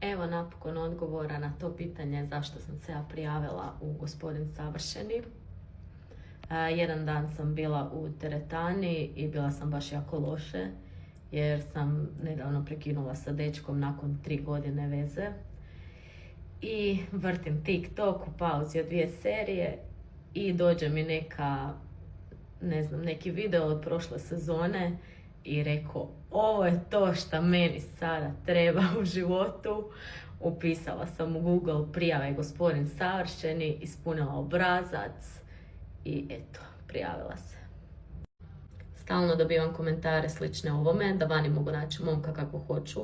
Evo napokon odgovora na to pitanje zašto sam se ja prijavila u Gospodin Savršeni. Jedan dan sam bila u teretani i bila sam baš jako loše jer sam nedavno prekinula sa dečkom nakon 3 godine veze. I vrtim TikTok u pauzi od 2 serije i dođe mi neki video od prošle sezone i rekao, ovo je to što meni sada treba u životu. Upisala sam u Google prijave Gospodin Savršeni, ispunila obrazac i eto, prijavila se. Stalno dobivam komentare slične ovome, da vani mogu naći momka kako hoću,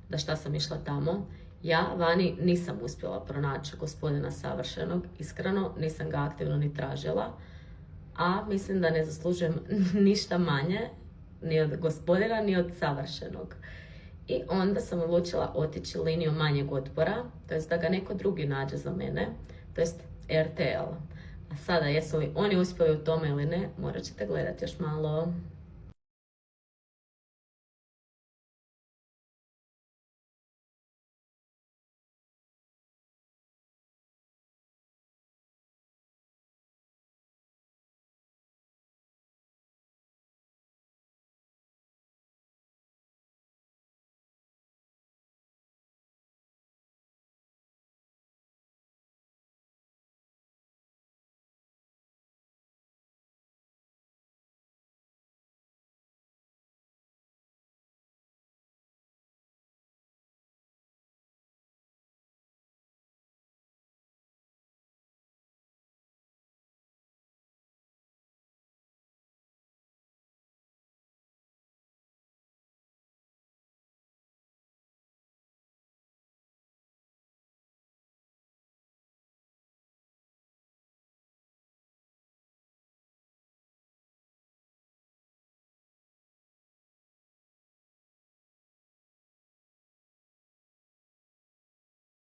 da šta sam išla tamo. Ja vani nisam uspjela pronaći Gospodina Savršenog, iskreno nisam ga aktivno ni tražila, a mislim da ne zaslužujem ništa manje ni od Gospodina ni od Savršenog. I onda sam odlučila otići linijom manjeg otpora, to jest da ga neko drugi nađe za mene, to jest RTL. A sada jesu li oni uspjeli u tome ili ne, morat ćete gledati još malo.